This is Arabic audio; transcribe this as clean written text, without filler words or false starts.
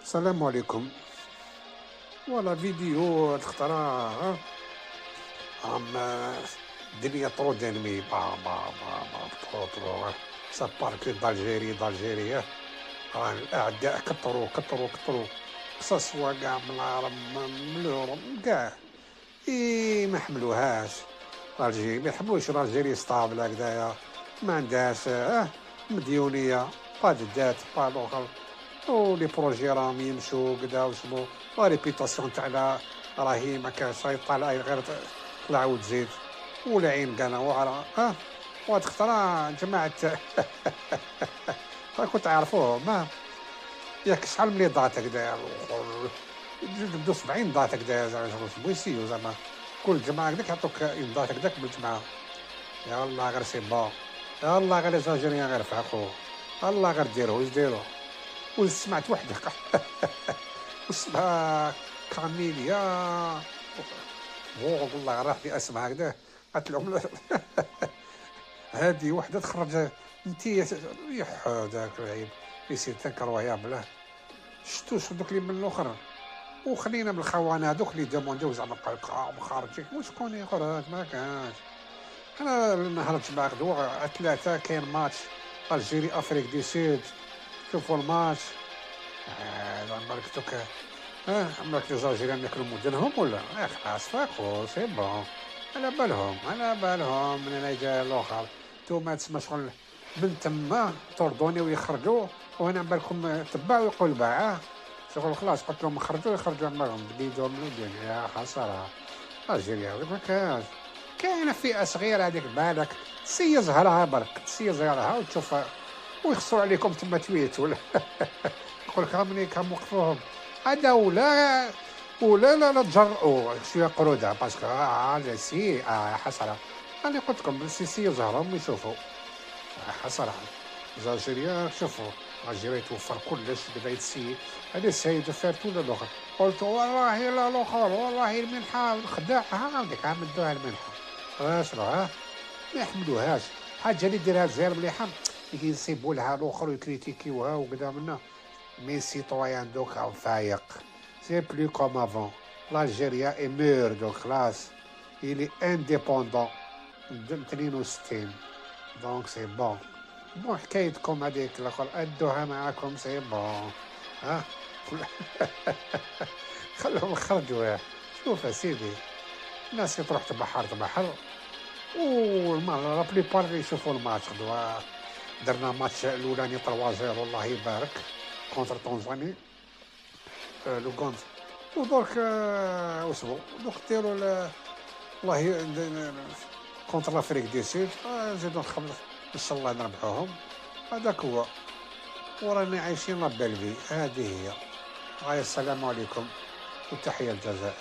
السلام عليكم. فوالا فيديو هاد الخطرة عم الدنيا طرو دينمي با طرو طرو سا باركو دالجيري راه الأعداء كترو قصصوا كاع من العرب من الأوروب كاع ما حملوهاش. الجيري ما يحملوش الجيري ستابل هكذايا، ما عندهاش مديونية با جدات با الآخر، ولي بروجي راهم يمشوا كدا وشنو، لا ريبيتاسيون تاعنا راهي ما كانش، راهي طالعه غير طلع وتزيد، والعين كاع واعره وهاد الخطره جماعه راكم تعرفوهم ياك شحال ملي ضاعت هكذا جبدوا 70 ضاعت هكذا زعما بغيتيو زعما كل جماعه هكذاك يعطوك ضاعت هكذاك بالجمعه. يلاه غير سي با، يلاه غير ليزالجيريان غير فعقوا، يلاه غير ديروا واش ديروا. وسمعت وحده اسمها كاميليا، والله راح لي اسمها هكذا، قالت لهم هذه وحده تخرج انت يح ذاك العيب يصير تنكروا يا بلاه. شفتوا دوك اللي من الاخر، وخلينا من الخوان هذوك اللي ديمونديو زعما بقى خارجين وشكون يخرج ما كانش. انا نهار الجمعه غدوه ثلاثه كاين ماتش الجيري افريك دي سود، شوفوا الماتش. عمرك دوك عمرك لي زالجيريان ياكلوا مدنهم ولا خلاص فاقوا سي بون. على بالهم من انا جاي الاخر نتوما تسمى شغل من تما طردوني ويخرجوا، وهنا بالكم تبع ويقول باع شغل خلاص قلت لهم خرجوا يخرجوا عمرهم بديدوا من الدنيا يا خساره. الجيريا ما كانش كاينه فئه صغيره هذيك بالك سي زهرها برك سي زهرها وتشوف ويخصوا عليكم تما تويت ولا يقول لك ملي كنوقفوهم هذا ولا تجرؤوا شويه قروده باسكو هذا سي حسره. انا قلت لكم سي يظهرهم ويشوفوا حسره. الجزائريين شوفوا الجزائر توفر كلش بدا يتسيي هذا السيد فات ولا الاخر، قلت والله لا الاخر والله المنحه خداعها هذيك مدوها المنحه شنو ما يحملوهاش. حاجه اللي ديرها الجزائر مليحه ينسيبوا لها الاخر ويكريتيكيوها وكذا منا. مي سيتويان دوكا فايق سي بلو كوم افون. l'Algérie est mûre donc خلاص il est indépendant de 62 دونك سي بون. بون حكايتكم هذيك الاخر ادوها معاكم سي بون ها خلوهم يخرجوا. شوف سيدي الناس اللي تروح تبحر والمال لا بار يشوفوا الماتش غدوه. درنا ماتش الاولاني 3-0 الله يبارك كونتر تنزاني لو كونت، ودرك وصلوا دوك ديروا والله كونتر لافريك دي سود نزيدو نخمس ان شاء الله نربحوهم. هذاك هو وراني عايشين لا بيل في هذه هي. السلام عليكم وتحية الجزائر.